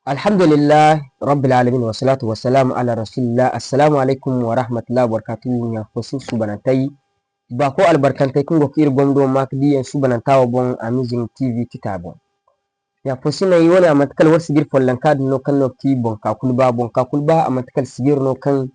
Alhamdulillah rabbil alamin wa salatu wa salamu ala rasulillah. Assalamu alaikum wa rahmatullahi wa barakatuh. Ya fosu subanantai ba ko albarkantai kun go kir gomdo mak diyan subanantawa bon amazing tv kitabon ya fosu na yi wani amatkal war sigir follan kadin no kan no ki bon ka kulba amatkal sigir no kan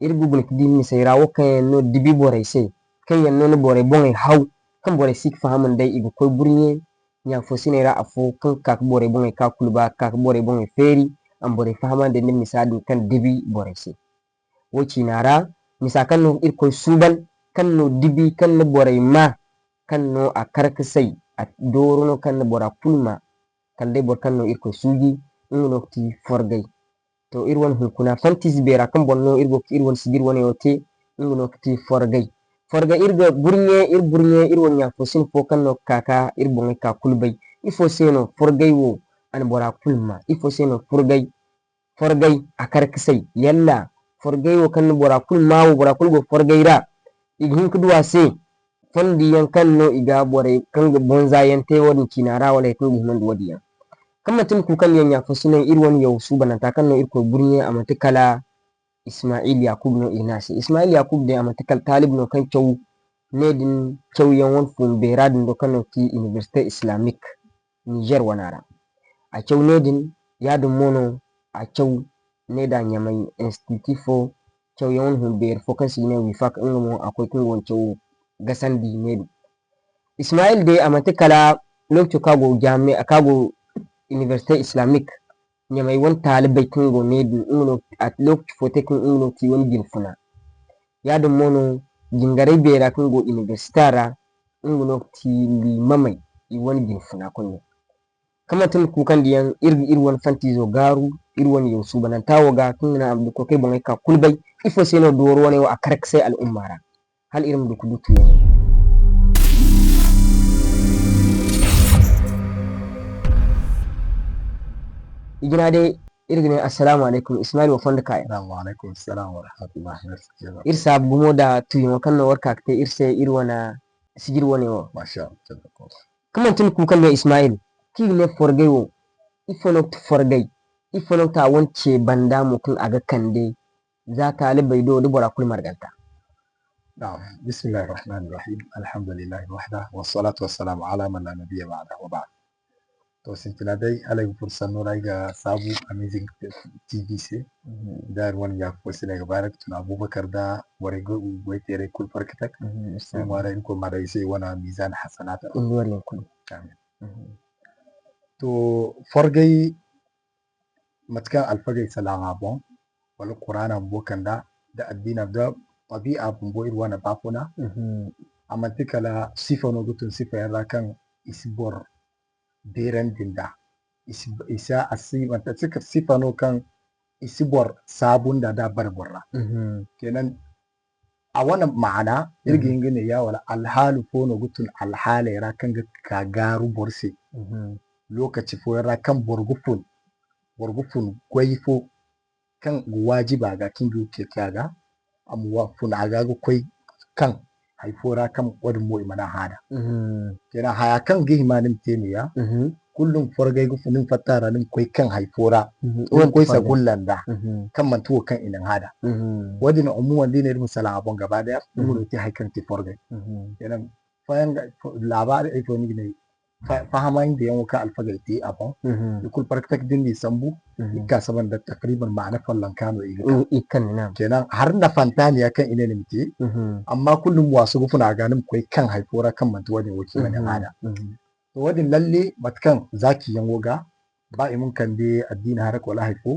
irgu gun kidi mi sai rawo kan no dibi borai sai kan yan no borai bon ai hau kan borai sik fahamun dai igu koy burnye nya fosu ne ra afo kan ka borai bon ai ka kulba ka borai bon ai feri an borai fahaman da nin misadin kan dibi borai sai woci nara misa kan no irkoy suban kan no dibi kan no borai ma kan no a karkasai a doro no kan no bora kulma kan dai bor kan no irkoy sugi no ti forgai to irwan hulkuna fantis bera kan bonno irgo irwan sigir woni yote no ti forgai forga irga burnye irwan ya fosin fo kan no kaka irbon ka kulbai ifo seno forgai wo an bora kulma ifo seno forgai a karkasai yalla forgai wo kan bora kulma wo bora kulgo forgai ra ighin kudwa se fondi yan kan no iga bore kan ga bonza yan te wodin kinara wala to muhimman wodi yan kamma tin ku kan yan ya fosina irwan yau su bananta kan no irko burnye a matakala Ismail Yakub no inasi Ismail Yakub de a matakal talib no kan cew nedin cew yan won fun beradin do kan no ki University Islamic Niger wanara a cew nedin yadin mono a cew neda nyamai institutifo cew yan hun ber focus ne wi fak mo akwai kun won cew gasandi nedu Ismail de a matakala lokacin kago University Islamic nyamai won talibai kun go nedu ingno at lokacin fotekin ingno ti won ginfuna yadin mono jingarai bera kun go universitara ingno ti limamai i won ginfuna kunno kama tun kukan diyan irwan fantizo garu irwan yau su banantawo ga kunna abdu ko kai bangai ka kulbai ifo seno doro wani wa akark sai al'ummara hal irin da kudutu yana igina dai irgine assalamu alaikum Ismail wa fonda kai Assalamu alaikum assalam wa rahmatullahi wa barakatuh. irsa bumo da tuyo kan no warka te irse irwana sigir wani wa Masha Allah. kuma tun kukan ne Ismail ki ne forgai wo ifono forgai ifono ta wance banda mu kun aga kande za talibai do dubara kul marganta نعم بسم الله الرحمن الرحيم الحمد لله وحده والصلاة والسلام على من لا نبي بعده وبعد. To sintina dai alai fursan nora ga sabu amazing TVC dar wani ya ko sine ga barak tuna Abubakar da wari go tere kul farkitak sai mara in ko mara sai wana mizan hasanata warin kul amin. To forgai matkan alfagai salama bon wal qur'ana bokanda da addina da tabi'a bumbo irwana bafuna amma tikala sifa no gutun sifa yarra kan isbor beren dinda isa asiba ta cika sifa no kan isbor sabun da barborra kenan a wannan ma'ana irgin gine ya wala alhalu ko no gutun alhala yara kan ga kagaru borse lokaci fo yara kan borgufun gwaifo kan wajiba ga kingu ke kaga amuwa fun aga go koi kan haifora kan wadin mo imana hada kenan haya kan gi himanin temiya kullum forgai gu funin fatara nin koi kan haifora nin koi sa gullanda kan mantuwa kan inan hada wadin umuwan dine irin sala abon gaba daya mun ti haikan ti forgai kenan fayan labari ai to ni ne fahamain da yan wuka alfagai ti abon kul farktak din ni sambu ikka saban da takriban ma'ana fallan kano ikan na kenan har na fantaniya kan ine ne muke amma kullum wasu gufuna ganin koi kan haifora kan mantuwa ne wuke wani hada to wadin lalle matkan zaki yan woga ba imun kan de addini haraka wala haifo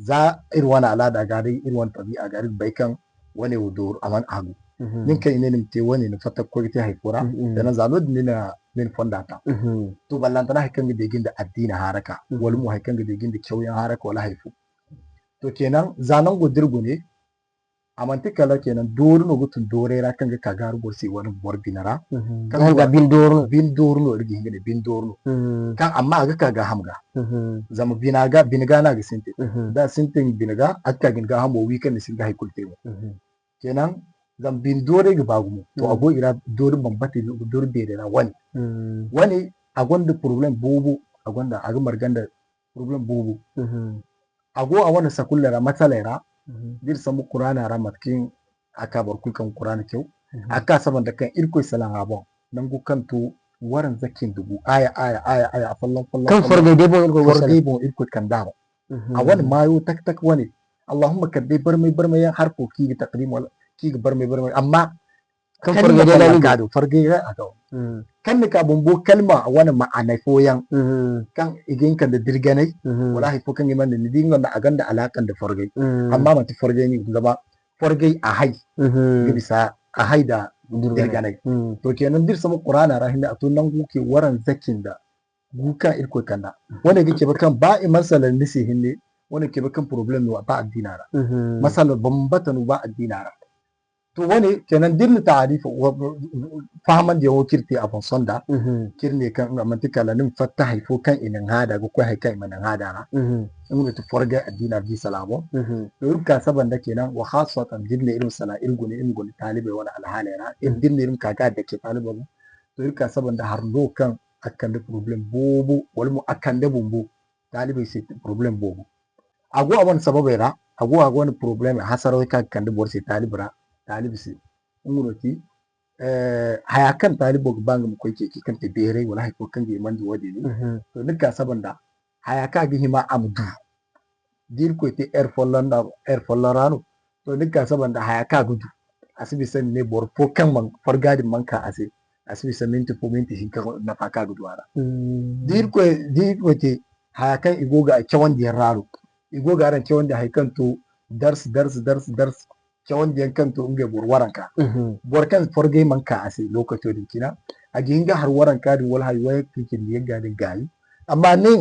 za irwana alada gari irwan tabi'a gari bai kan wani wudur aman agu nin kan ine ne muke wani ne fatak ko ta haifora da nan zalo din na min fondata to ballantana haikan ga degin da addini haraka wal mu haikan ga degin da kyauyan haraka wala haifo to kenan zanan godirgu ne amantikala kenan doru no gutun dorera kan ga kagaru borsi wani bor binara kan ga bin doru no irgi hingane bin doru kan amma ga kaga hamga zama binaga na ga sinte da sintin binaga akka ginga hamo weekend sin ga haikulte mu kenan zam bin dore ga bagumo to ago ira doru bambati doru bedera wani agonda problem bobo agonda aga marganda problem bobo ago a wani sakullera matsalera dir samu qur'ana ra matkin aka bar kulkan qur'ana kyau aka saban da kan irko salan abon nan gu kanto waran zakin dubu aya a fallon kan forge de bon irko wasala forge bon irko kan daro a wani mayo tak tak wani Allahumma kadai bar mai harfo ki taqdim wala ki bar mai amma kan forge de lani gado forge ga ado kan ni ka bumbo kalma wani ma'anai foyan kan igin kan da dirganai wallahi fo kan iman ni dinga da aganda alakan da forge amma man ta forge ni gaba forge a hai ga bisa a hai da dirganai to kenan dir sama qur'ana rahinda to nan guke waran zakin da guka irko kanda wanda yake ba kan ba masalan nisi hinne wanda ke ba kan problem wa ba addinara masalan bambatan ba addinara to wani kenan dirni ta'arifa fahaman da yawo kirti a sonda kirne kan mantika lanin fatta haifo kan inin hada ko kai kai manan hada na in to forga addina bi salamo to rubka saban da kenan wa khasatan dirne irin sala irguni talibai wala alhalera dirne irin kaga da ke talibai to rubka saban da har kan akan da problem bobo wal mu akan da bumbo talibai sai problem bobo ago abon sababai ra ago wani problem hasaro kan da borse talibra talibisi nguroti haya kan talibo banga mu koy ke kan te bere wala hay ko kan ge mandi wadi ni to nika sabanda haya ka gi hima amdu dir ko te air follarano to nika sabanda haya ka gudu asibi san ne bor fo kan man fargadi man ka asibi san minti fo minti hin kan na fa ka gudu ara dir ko te haya kan igoga a cewan da raro igoga ran cewan da hay kan to dars cewan da kan to inge bor waranka bor kan forge man ka ase lokaci din kina a ginga har waranka din wal haywa kikin da yaga din gayi amma ne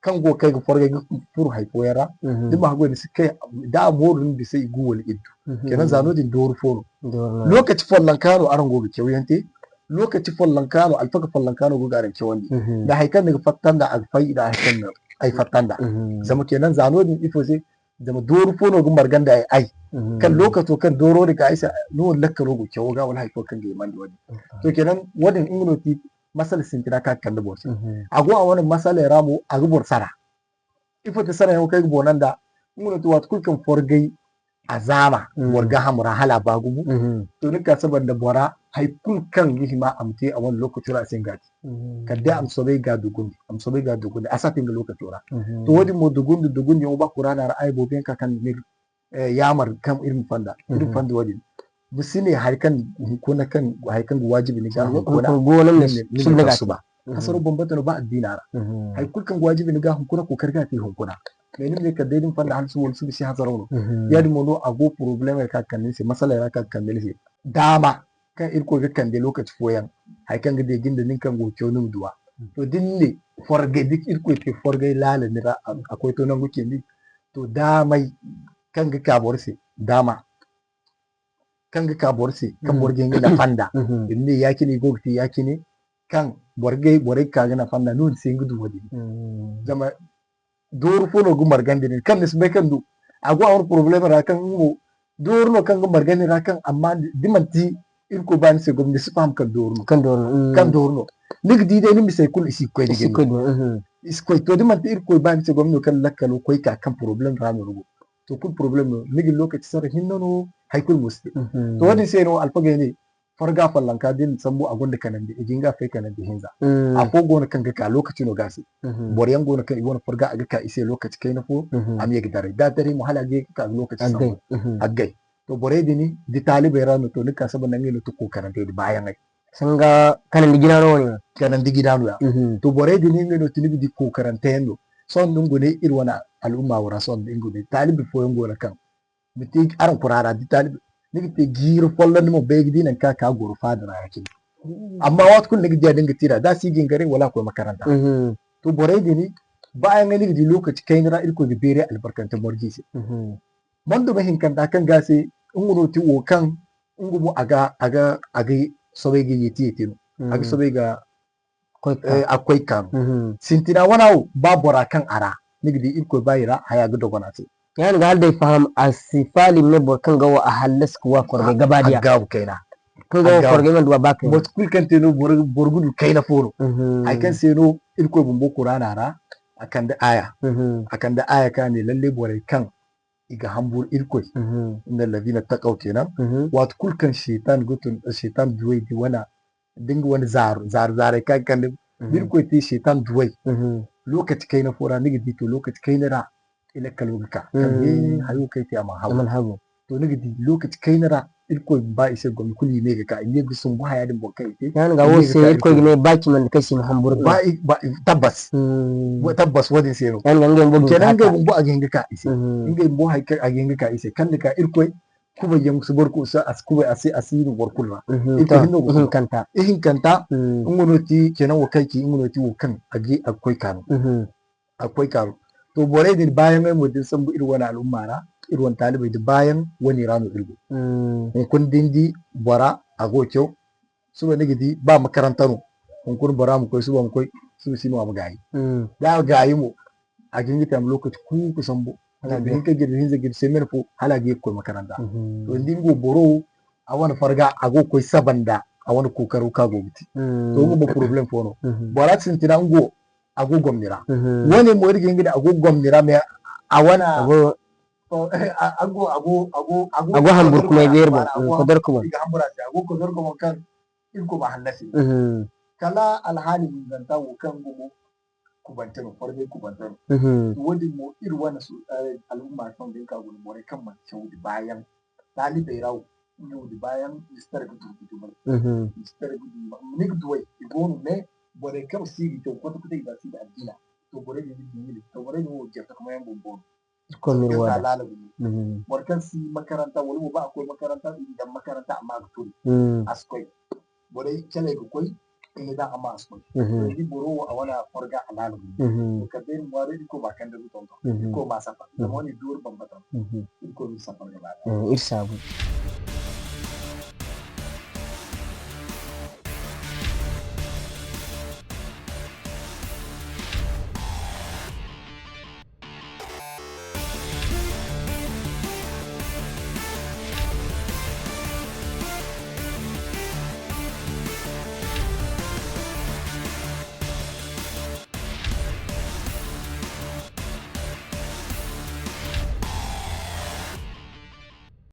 kan go kai forge fur haifo yara duk ma go da kai da borun da sai guwal iddu kenan zano din dor foro lokaci follan kano aran go ke wuyante lokaci follan kano alfaka follan kano go garan cewan da haikan daga fattan da alfai da haikan ai fattan da zama kenan zano din ifo sai zama dor foro go marganda ai kan lokato kan doro daga aisa no lakka rogo ke woga wala haifo kan ga mandi wani to kenan wadin ingoti masal sintina ka kan da borsa ago a wani masal ramu a gubor sara ifo ta sara yau kai bonan da ingoti wat kulkan forgai azama borga hamura hala bagubu to nika saban da bora haikul kan gihima amte a wani lokaci ra sin gati kadda am sobe ga dugundi asatin da lokaci ra to wadin mo dugundi yo ba qur'ana ra ai boben ka kan ne yamar kan irin fanda wajen bisi ne harkan ko na kan harkan wajibi ne ga ko na gonan ne sun daga su ba kasaro bambata ba addinara hay kulkan wajibi ne ga hunkuna ko karga fi hunkuna me ne ka daidin fanda hal su wal su bisi hazaro ya di mono ago problem ka kan ne sai masala ya ka kan ne dama kan irko ga kan de lokaci foyan hay kan ga de ginda nin kan go kyonu duwa to dinne forge dik irko te forge lala ne akwai to nan guke ni to damai kan ga kaborse dama kan ga kaborse kan borge na fanda inni yakini gogti yakini kan borge ka ga na fanda nun sai gudu wadi zama dor fono gumar gandini kan nisbe kan du agwa wani problem ra kan mu dor no kan gumar gandini ra kan amma dimanti irko ban se gumni spam kan dor no nig di de ni sai kul isi koy dige iskoy to dimanti irko ban se gumni kan lakkalo koy ka kan problem ra no rugo to kul problem no nigi lokaci sar hinno haikul musti to wadi sai no alfage ne farga fallan ka din sambu a gonda kanan da ijinga fe kanan da hinza a ko gona kan ka lokaci no gasi boryan gona kan igona farga aga ka ise lokaci kai na fo am yegi dare da dare mu hala ge ka lokaci sambu aggai to bore dini di talibe rano to nika saban nan ne to ko kanan da bayan ai sanga kanan digidano ne kanan digidano ya to bore dini ne no tinibi di ko karanta yendo son dungu ne irwana al'umma wara son dingu ne talibi fo yango na kan miti aran kurara di talibi nigi te giro follan mo be gidi nan ka goro fadara yake amma wat kun nigi dia dinga tira da si gingare wala ko makaranta to bore dini bayan nigi di lokaci kai na irko di bere albarkanta morgisi mondo bahin kan da kan gase nguro ti wo kan ngumu aga sobe gi yiti aga sobe ga akwai kan sintina wana ba bora kan ara nigi di irko bayira haya ga dogona ce yani ga halda faham asifali ne bor kan gawa a hallas kuwa korbe gabadiya gaw kaina kan gawa korbe man duwa bakai bot kul kan teno borgudu kaina foro ay kan seno irko bumbo qur'ana ra akan da aya akan da aya ka ne lalle borai kan iga hambur irkoi inda ladina taqaw kenan wato kulkan shaitan gutun shaitan duwai di wana dinga wani zare kan irkoi ti shaitan duwai lokaci kai na fora nigi di to lokaci kai na ra ila kalwuka kan he hayo kai ti ama hawo to nigi di lokaci kai na ra irkoi ba ise gom kuli ne ga ka ne gusun ba ya din bokai te yan ga wo se irkoi ne baki man kashi hambur ba tabbas tabbas wadin se no yan ga ngem kenan ga bo a genga ka ise inga bo hay ka a genga ka ise kan ka irkoi kuba yang su borku sa as kuba asiru borkulma ita hinno ihin kanta ngunoti kenan wa kai ki ngunoti wo kan age akwai kanu to bore din bayan mai mudin san bu irwan al'umma na irwan talibai da bayan wani rano irgo kun dindi bora agocho suba nigidi ba makaranta no kun bora mu koi suba mu koi su sino am gayi da gayi mu a gingi tam lokaci ku kusan bu da hinka gidi hinza gidi sai merfo hala ge ko makaranta to dingo boro a wani farga ago koi sabanda a wani kokaru ka gobiti to mu ba problem fono bora sintina ngo ago gomnira wani mo irgin gida ago gomnira me a wana ago hambur kuma berbo kodar kuma ago kodar kuma kan irko ba hannasi kala alhali min zanta wo kan gumo kubantano farbe kubantano wodi mo irwana su al'umma son da ka gumo more kan man saudi bayan talibai rawo yudi bayan mister gudu mai mister gudu nik duwai igonu me bore kam sigi to kwata kwata ba si da addina to bore ne ni to bore ne wo jefta kuma yan bombo ko mi wada warkan si makaranta wani ba akwai makaranta idan makaranta amma ga turi askoi bore kele ga koi in da amma askoi to di boro a wana farga alalu to ka den wari ko ba kan da ruton ko ma safa da wani dur bambata ko mi safa ga ba irsabu